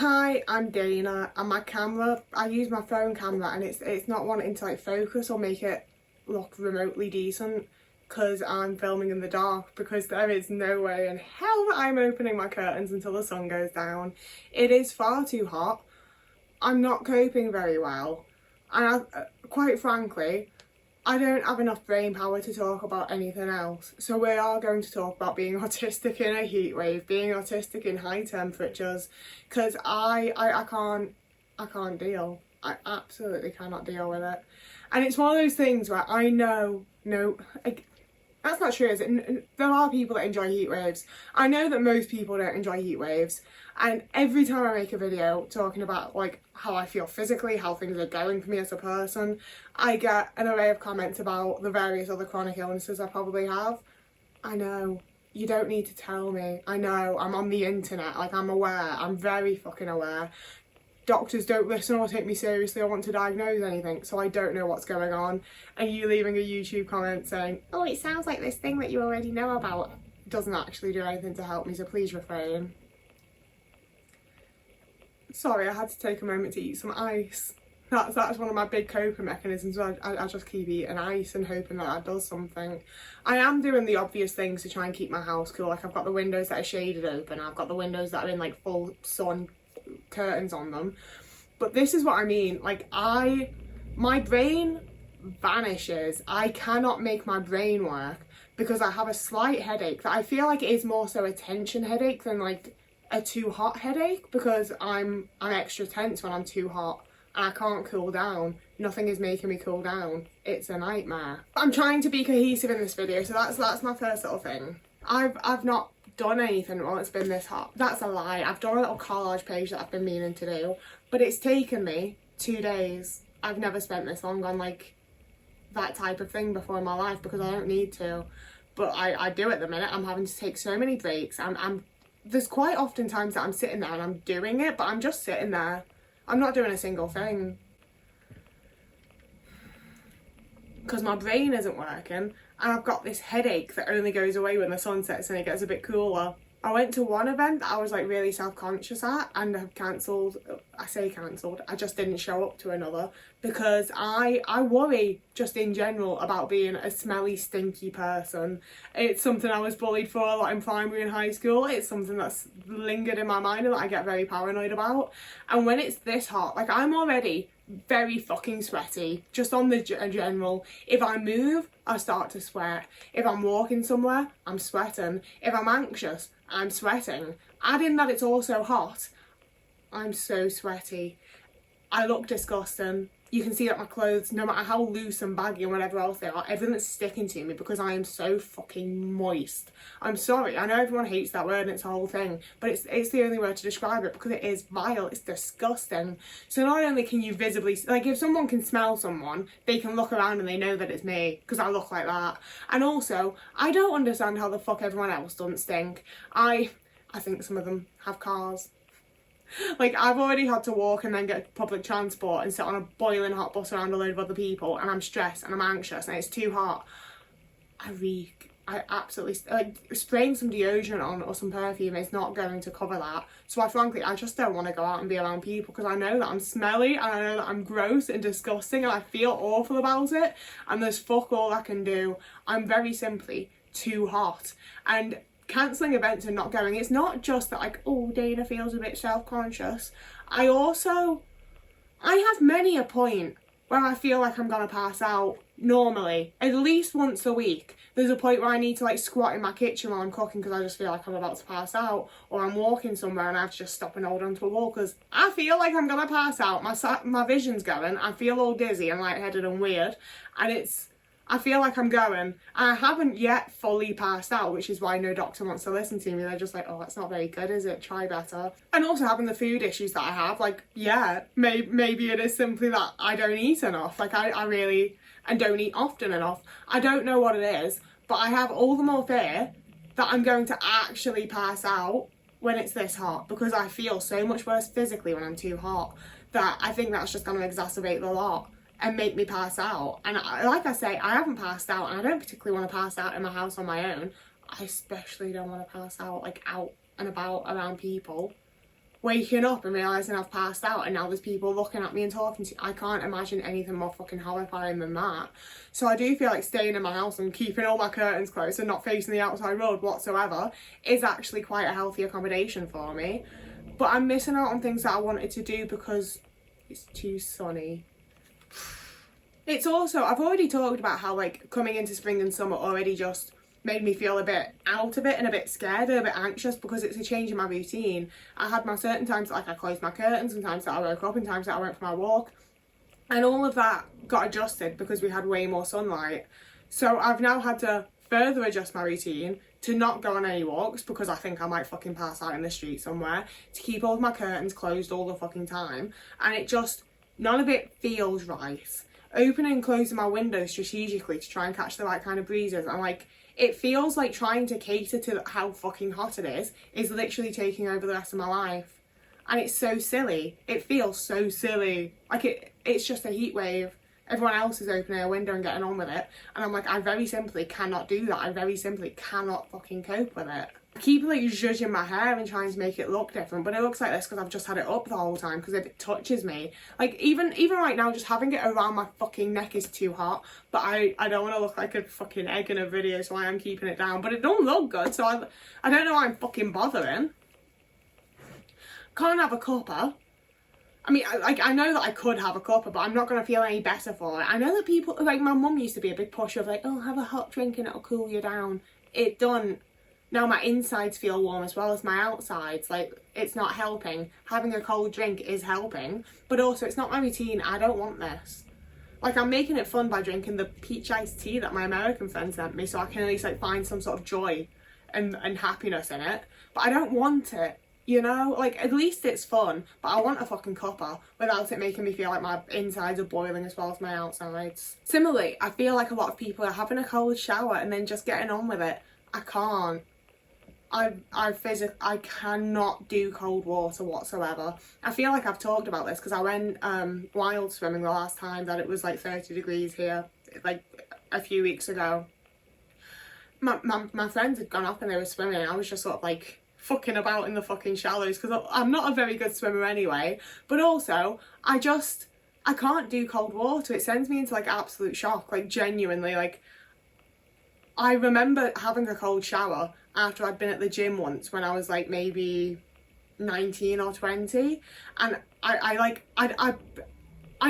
Hi, I'm Dana, and my camera, I use my phone camera and it's not wanting to like focus or make it look remotely decent because I'm filming in the dark, because there is no way in hell that I'm opening my curtains until the sun goes down. It is far too hot. I'm not coping very well, and quite frankly, I don't have enough brain power to talk about anything else. So we are going to talk about being autistic in a heat wave, being autistic in high temperatures, because I can't deal. I absolutely cannot deal with it. And it's one of those things where I know, no, like, that's not true, is it? There are people that enjoy heat waves. I know that most people don't enjoy heat waves. And every time I make a video talking about like how I feel physically, how things are going for me as a person, I get an array of comments about the various other chronic illnesses I probably have. I know. You don't need to tell me. I know. I'm on the internet. Like, I'm aware. I'm very fucking aware. Doctors don't listen or take me seriously or want to diagnose anything, so I don't know what's going on. And you leaving a YouTube comment saying, oh, it sounds like this thing that you already know about, doesn't actually do anything to help me, so please refrain. Sorry, I had to take a moment to eat some ice. That's one of my big coping mechanisms. I just keep eating ice and hoping that does something. I am doing the obvious things to try and keep my house cool. Like, I've got the windows that are shaded open. I've got the windows that are in like full sun curtains on them. But this is what I mean. Like, my brain vanishes. I cannot make my brain work because I have a slight headache that I feel like it is more so a tension headache than like a too hot headache, because I'm extra tense when I'm too hot and I can't cool down. Nothing is making me cool down. It's a nightmare. I'm trying to be cohesive in this video, so that's my first little thing. I've not done anything while it's been this hot. That's a lie. I've done a little collage page that I've been meaning to do, but it's taken me 2 days. I've never spent this long on like that type of thing before in my life because I don't need to, but I do at the minute. I'm having to take so many breaks. There's quite often times that I'm sitting there and I'm doing it, but I'm just sitting there. I'm not doing a single thing because my brain isn't working, and I've got this headache that only goes away when the sun sets and it gets a bit cooler. I went to one event that I was like really self-conscious at and have cancelled. I say cancelled, I just didn't show up to another because I worry just in general about being a smelly, stinky person. It's something I was bullied for a lot in primary and high school. It's something that's lingered in my mind and that I get very paranoid about. And when it's this hot, like, I'm already very fucking sweaty, just on the general. If I move, I start to sweat. If I'm walking somewhere, I'm sweating. If I'm anxious, I'm sweating. Add in that it's also hot, I'm so sweaty. I look disgusting. You can see that my clothes, no matter how loose and baggy and whatever else they are, everything's sticking to me because I am so fucking moist. I'm sorry, I know everyone hates that word and it's a whole thing, but it's the only word to describe it because it is vile, it's disgusting. So not only can you visibly, like, if someone can smell someone, they can look around and they know that it's me because I look like that. And also, I don't understand how the fuck everyone else doesn't stink. I think some of them have cars. Like, I've already had to walk and then get public transport and sit on a boiling hot bus around a load of other people, and I'm stressed and I'm anxious and it's too hot. I reek. I absolutely, like, spraying some deodorant on or some perfume is not going to cover that. So I just don't want to go out and be around people because I know that I'm smelly and I know that I'm gross and disgusting and I feel awful about it, and there's fuck all I can do. I'm very simply too hot. And cancelling events and not going, it's not just that, like, oh, Dana feels a bit self-conscious. I have many a point where I feel like I'm gonna pass out normally, at least once a week. There's a point where I need to like squat in my kitchen while I'm cooking because I just feel like I'm about to pass out, or I'm walking somewhere and I have to just stop and hold onto a wall because I feel like I'm gonna pass out. My vision's going, I feel all dizzy and lightheaded and weird, and I feel like I'm going. I haven't yet fully passed out, which is why no doctor wants to listen to me. They're just like, oh, that's not very good, is it? Try better. And also having the food issues that I have, like, yeah, maybe it is simply that I don't eat enough. Like, I really, and don't eat often enough. I don't know what it is, but I have all the more fear that I'm going to actually pass out when it's this hot, because I feel so much worse physically when I'm too hot that I think that's just going to exacerbate the lot and make me pass out. And like I say, I haven't passed out, and I don't particularly want to pass out in my house on my own. I especially don't want to pass out like out and about around people. waking up and realising I've passed out and now there's people looking at me and talking to me. I can't imagine anything more fucking horrifying than that. So I do feel like staying in my house and keeping all my curtains closed and not facing the outside world whatsoever is actually quite a healthy accommodation for me. But I'm missing out on things that I wanted to do because it's too sunny. It's also, I've already talked about how like coming into spring and summer already just made me feel a bit out of it and a bit scared and a bit anxious because it's a change in my routine. I had my certain times that, like, I closed my curtains and times that I woke up and times that I went for my walk, and all of that got adjusted because we had way more sunlight. So I've now had to further adjust my routine to not go on any walks because I think I might fucking pass out in the street somewhere, to keep all of my curtains closed all the fucking time, and it just, none of it feels right. Opening and closing my windows strategically to try and catch the right kind of breezes, and like, it feels like trying to cater to how fucking hot it is literally taking over the rest of my life. And it's so silly. It feels so silly. Like, it's just a heat wave. Everyone else is opening a window and getting on with it. And I'm like, I very simply cannot do that. I very simply cannot fucking cope with it. I keep like zhuzhing my hair and trying to make it look different, but it looks like this because I've just had it up the whole time because it touches me. Like, even right now, just having it around my fucking neck is too hot, but I don't want to look like a fucking egg in a video, so I am keeping it down. But it don't look good, so I don't know why I'm fucking bothering. Can't have a cuppa. I mean, I know that I could have a cuppa, but I'm not going to feel any better for it. I know that people, like, my mum used to be a big pusher of like, oh, have a hot drink and it'll cool you down. It don't. Now my insides feel warm as well as my outsides. Like, it's not helping. Having a cold drink is helping, but also it's not my routine. I don't want this. Like, I'm making it fun by drinking the peach iced tea that my American friend sent me so I can at least like find some sort of joy and happiness in it. But I don't want it, you know? Like, at least it's fun, but I want a fucking cuppa without it making me feel like my insides are boiling as well as my outsides. Similarly, I feel like a lot of people are having a cold shower and then just getting on with it. I can't. I cannot do cold water whatsoever. I feel like I've talked about this because I went wild swimming the last time that it was like 30 degrees here, like a few weeks ago. My friends had gone up and they were swimming and I was just sort of like fucking about in the fucking shallows because I'm not a very good swimmer anyway, but also I can't do cold water. It sends me into like absolute shock, like genuinely. Like, I remember having a cold shower after I'd been at the gym once when I was like maybe 19 or 20, and I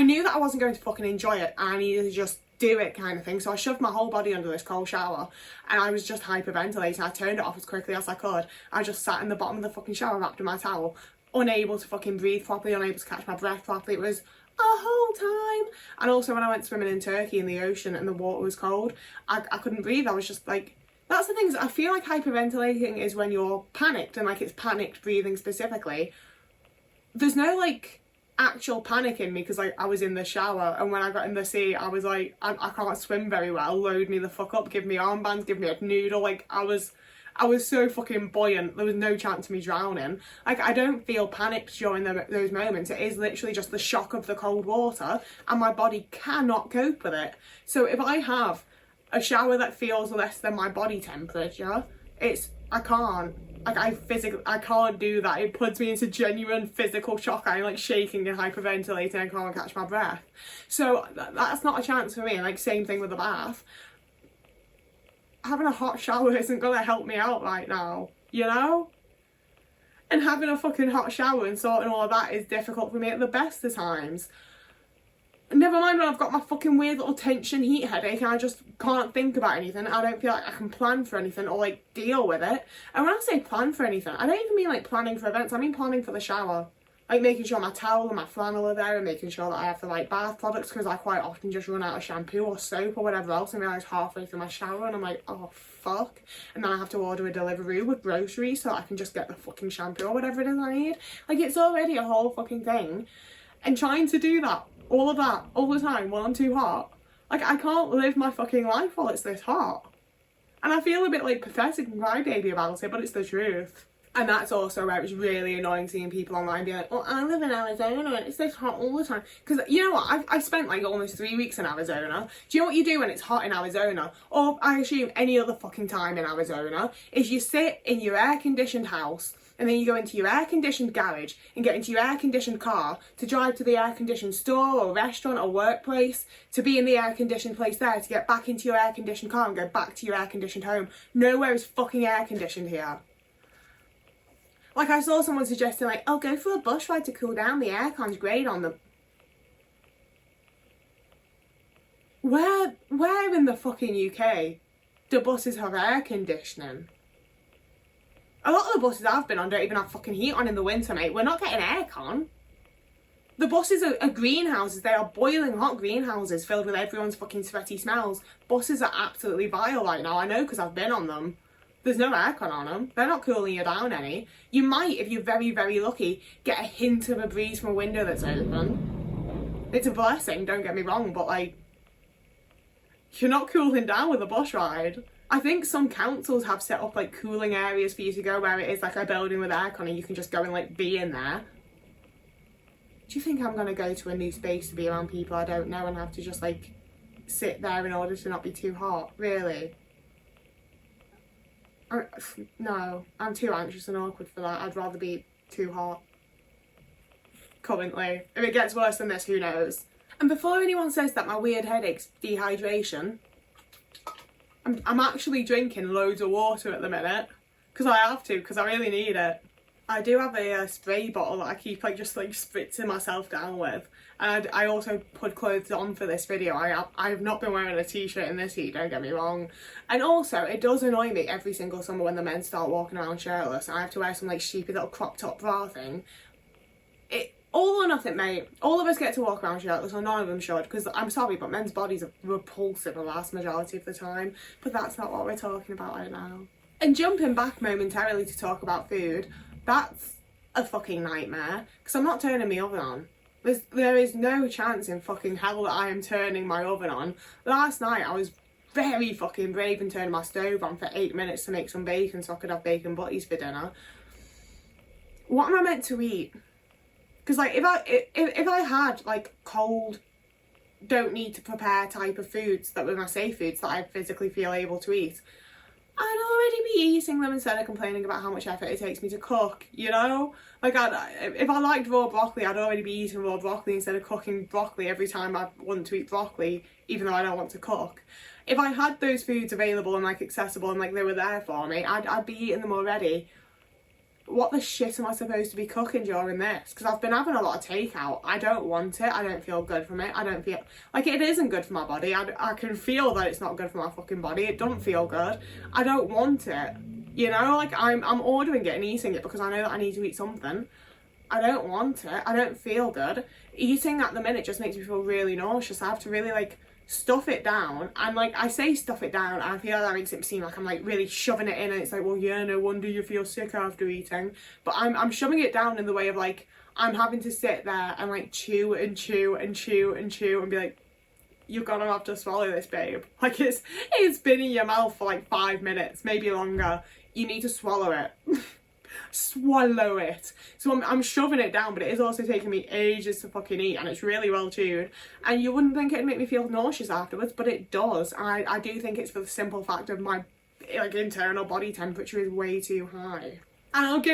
knew that I wasn't going to fucking enjoy it and I needed to just do it kind of thing, so I shoved my whole body under this cold shower and I was just hyperventilating. I turned it off as quickly as I could. I just sat in the bottom of the fucking shower wrapped in my towel, unable to fucking breathe properly, unable to catch my breath properly. It was a whole time. And also when I went swimming in Turkey in the ocean and the water was cold, I couldn't breathe. I was just like, that's the thing, I feel like hyperventilating is when you're panicked and like it's panicked breathing specifically. There's no like actual panic in me because like I was in the shower, and when I got in the sea I was like, I can't swim very well, load me the fuck up, give me armbands, give me a noodle. Like, I was so fucking buoyant, there was no chance of me drowning. Like, I don't feel panicked during those moments. It is literally just the shock of the cold water and my body cannot cope with it. So if I have a shower that feels less than my body temperature, I can't. Like, I can't do that. It puts me into genuine physical shock. I'm like shaking and hyperventilating and can't catch my breath. So that's not a chance for me. Like, same thing with the bath. Having a hot shower isn't gonna help me out right now, you know? And having a fucking hot shower and sorting all of that is difficult for me at the best of times. Never mind when I've got my fucking weird little tension heat headache and I just can't think about anything. I don't feel like I can plan for anything or like deal with it. And when I say plan for anything, I don't even mean like planning for events. I mean planning for the shower. Like making sure my towel and my flannel are there and making sure that I have the right bath products, because I quite often just run out of shampoo or soap or whatever else and realise halfway through my shower and I'm like, oh fuck. And then I have to order a delivery with groceries so I can just get the fucking shampoo or whatever it is I need. Like, it's already a whole fucking thing. And trying to do that, all of that, all the time while I'm too hot. Like, I can't live my fucking life while it's this hot. And I feel a bit like pathetic and crybaby about it, but it's the truth. And that's also where it's really annoying seeing people online be like, well, I live in Arizona and it's this hot all the time. Because you know what, I've spent like almost 3 weeks in Arizona. Do you know what you do when it's hot in Arizona? Or I assume any other fucking time in Arizona, is you sit in your air-conditioned house and then you go into your air-conditioned garage and get into your air-conditioned car to drive to the air-conditioned store or restaurant or workplace, to be in the air-conditioned place there, to get back into your air-conditioned car and go back to your air-conditioned home. Nowhere is fucking air-conditioned here. Like, I saw someone suggesting, like, oh, go for a bus ride to cool down, the aircon's great on them. Where in the fucking UK do buses have air conditioning? A lot of the buses I've been on don't even have fucking heat on in the winter, mate. We're not getting aircon. The buses are greenhouses. They are boiling hot greenhouses filled with everyone's fucking sweaty smells. Buses are absolutely vile right now. I know because I've been on them. There's no aircon on them. They're not cooling you down any. You might, if you're very, very lucky, get a hint of a breeze from a window that's open. It's a blessing, don't get me wrong, but like, you're not cooling down with a bus ride. I think some councils have set up like cooling areas for you to go where it is like a building with aircon and you can just go and like be in there. Do you think I'm going to go to a new space to be around people I don't know and have to just like sit there in order to not be too hot? Really? No, I'm too anxious and awkward for that. I'd rather be too hot. Currently. If it gets worse than this, who knows? And before anyone says that my weird headache's dehydration, I'm actually drinking loads of water at the minute. Because I have to, because I really need it. I do have a spray bottle that I keep like just like spritzing myself down with. And I also put clothes on for this video. I have not been wearing a t-shirt in this heat, don't get me wrong. And also, it does annoy me every single summer when the men start walking around shirtless and I have to wear some like stupid little crop top bra thing. All or nothing, mate. All of us get to walk around shirtless, or none of them should, because I'm sorry, but men's bodies are repulsive the vast majority of the time. But that's not what we're talking about right now. And jumping back momentarily to talk about food, that's a fucking nightmare, because I'm not turning my oven on. There is no chance in fucking hell that I am turning my oven on. Last night I was very fucking brave and turned my stove on for 8 minutes to make some bacon so I could have bacon butties for dinner. What am I meant to eat? Because like if I had like cold, don't need to prepare type of foods that were my safe foods that I physically feel able to eat, I'd already be eating them instead of complaining about how much effort it takes me to cook, you know? Like, if I liked raw broccoli, I'd already be eating raw broccoli instead of cooking broccoli every time I want to eat broccoli, even though I don't want to cook. If I had those foods available and like accessible and like they were there for me, I'd be eating them already. What the shit am I supposed to be cooking during this? Because I've been having a lot of takeout. I don't want it. I don't feel good from it. I don't feel... Like, it isn't good for my body. I can feel that it's not good for my fucking body. It doesn't feel good. I don't want it. You know? Like, I'm ordering it and eating it because I know that I need to eat something. I don't want it. I don't feel good. Eating at the minute just makes me feel really nauseous. I have to really, like, stuff it down, and like I say stuff it down, and I feel that makes it seem like I'm like really shoving it in, and it's like, well, yeah, no wonder you feel sick after eating. But I'm shoving it down in the way of like I'm having to sit there and like chew and chew and chew and chew and be like, you're gonna have to swallow this, babe. Like it's been in your mouth for like 5 minutes, maybe longer. You need to swallow it. Swallow it. So I'm shoving it down, but it is also taking me ages to fucking eat, and it's really well chewed, and you wouldn't think it'd make me feel nauseous afterwards, but it does. And I do think it's for the simple fact of my like internal body temperature is way too high. And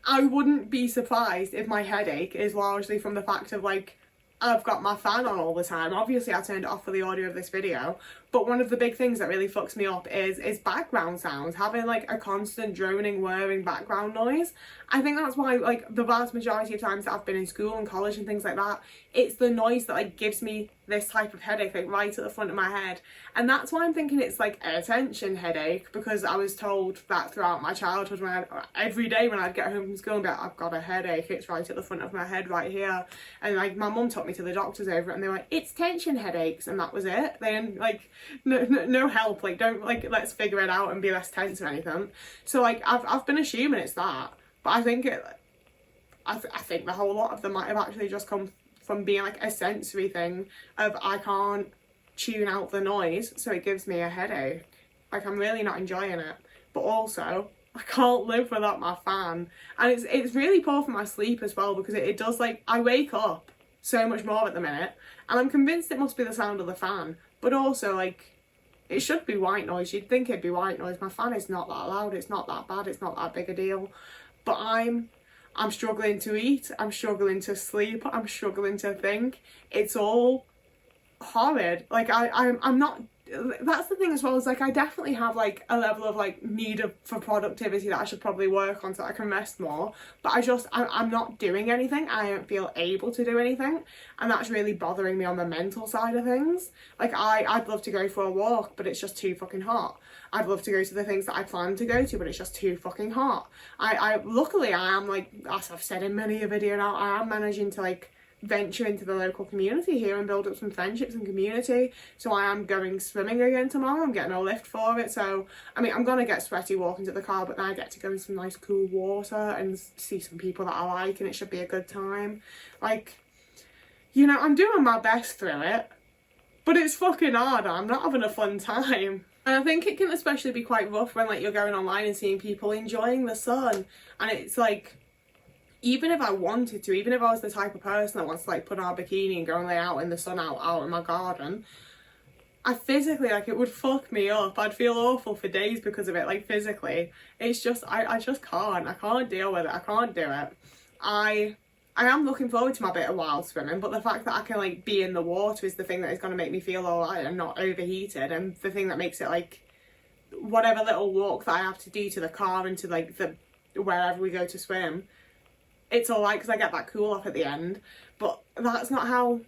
I wouldn't be surprised if my headache is largely from the fact of like I've got my fan on all the time. Obviously I turned it off for the audio of this video, but one of the big things that really fucks me up is background sounds, having like a constant droning, whirring background noise. I think that's why like the vast majority of times that I've been in school and college and things like that, it's the noise that like gives me this type of headache, like right at the front of my head. And that's why I'm thinking it's like an attention headache, because I was told that throughout my childhood every day when I'd get home from school and be like, I've got a headache, it's right at the front of my head right here. And like my mum took me to the doctors over it, and they were like, it's tension headaches, and that was it. They didn't like no help, like don't like let's figure it out and be less tense or anything. So like I've been assuming it's that, but I think I think the whole lot of them might have actually just come from being like a sensory thing of I can't tune out the noise, so it gives me a headache. Like I'm really not enjoying it, but also I can't live without my fan, and it's really poor for my sleep as well, because it does like I wake up so much more at the minute, and I'm convinced it must be the sound of the fan, but also like It should be white noise. You'd think it'd be white noise. My fan is not that loud. It's not that bad. It's not that big a deal. But I'm struggling to eat. I'm struggling to sleep. I'm struggling to think. It's all horrid. Like I'm not. That's the thing as well, is like I definitely have like a level of like need for productivity that I should probably work on so I can rest more, but I'm not doing anything. I don't feel able to do anything, and that's really bothering me on the mental side of things. Like I'd love to go for a walk, but it's just too fucking hot. I'd love to go to the things that I plan to go to, but it's just too fucking hot. Luckily I am, like, as I've said in many a video now, I am managing to like venture into the local community here and build up some friendships and community. So I am going swimming again tomorrow. I'm getting a lift for it. So I mean, I'm gonna get sweaty walking to the car, but then I get to go in some nice cool water and see some people that I like, and it should be a good time. Like, you know, I'm doing my best through it, but it's fucking hard. I'm not having a fun time. And I think it can especially be quite rough when like you're going online and seeing people enjoying the sun, and it's like, even if I wanted to, even if I was the type of person that wants to like put on a bikini and go and lay out in the sun out in my garden, I physically, like, it would fuck me up. I'd feel awful for days because of it, like physically. It's just, I just can't. I can't deal with it. I can't do it. I am looking forward to my bit of wild swimming, but the fact that I can like be in the water is the thing that is going to make me feel alright and not overheated, and the thing that makes it like whatever little walk that I have to do to the car and to like the wherever we go to swim, it's alright because I get that cool off at the end. But that's not how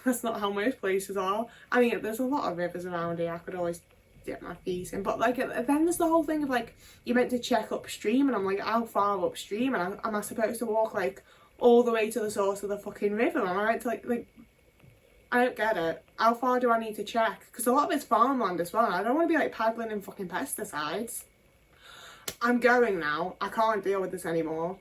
most places are. I mean, there's a lot of rivers around here I could always dip my feet in, but like then there's the whole thing of like you're meant to check upstream, and I'm like, how far upstream, and am I supposed to walk like all the way to the source of the fucking river? Am I meant to like I don't get it. How far do I need to check? Because a lot of it's farmland as well. I don't want to be like paddling in fucking pesticides. I'm going now. I can't deal with this anymore.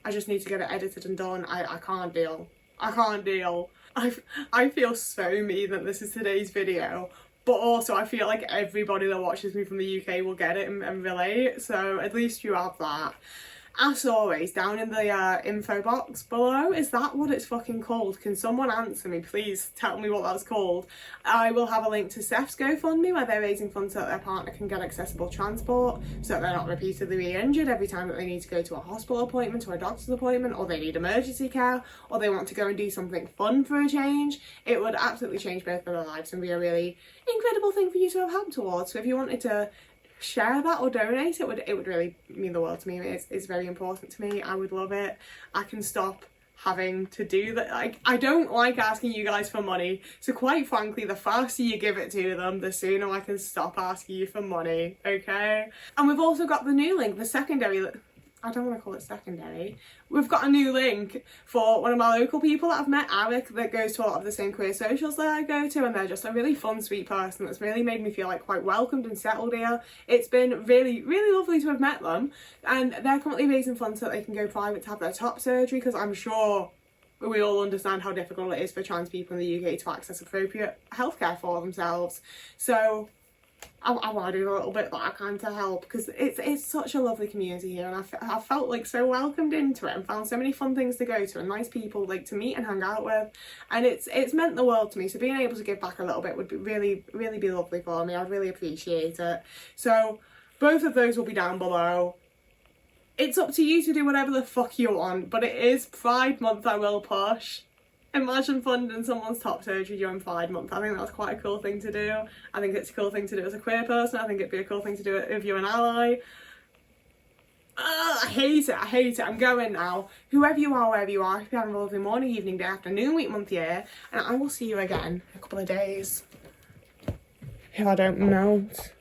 I just need to get it edited and done. I can't deal. I can't deal. I feel so mean that this is today's video, but also I feel like everybody that watches me from the UK will get it and relate, so at least you have that. As always, down in the info box below, is that what it's fucking called? Can someone answer me? Please tell me what that's called. I will have a link to Steph's GoFundMe where they're raising funds so that their partner can get accessible transport, so that they're not repeatedly re-injured every time that they need to go to a hospital appointment or a doctor's appointment, or they need emergency care, or they want to go and do something fun for a change. It would absolutely change both of their lives and be a really incredible thing for you to have helped towards. So if you wanted to share that or donate, it would really mean the world to me. It's very important to me. I would love it. I can stop having to do that. Like, I don't like asking you guys for money, so quite frankly, the faster you give it to them, the sooner I can stop asking you for money, okay? And we've also got the new link, the secondary, I don't want to call it secondary. We've got a new link for one of my local people that I've met, Eric, that goes to a lot of the same queer socials that I go to, and they're just a really fun, sweet person that's really made me feel like quite welcomed and settled here. It's been really, really lovely to have met them, and they're currently raising funds so that they can go private to have their top surgery, because I'm sure we all understand how difficult it is for trans people in the UK to access appropriate healthcare for themselves. So I want to do a little bit that I can to help, because it's such a lovely community here, and I felt like so welcomed into it and found so many fun things to go to and nice people like to meet and hang out with, and it's meant the world to me. So being able to give back a little bit would be really, really be lovely for me. I'd really appreciate it. So both of those will be down below. It's up to you to do whatever the fuck you want, but it is Pride Month. I will push. Imagine funding someone's top surgery during Pride Month. I think that's quite a cool thing to do. I think it's a cool thing to do as a queer person. I think it'd be a cool thing to do if you're an ally. I hate it. I hate it. I'm going now. Whoever you are, wherever you are, if you have a lovely morning, evening, day, afternoon, week, month, year, and I will see you again in a couple of days. If I don't melt.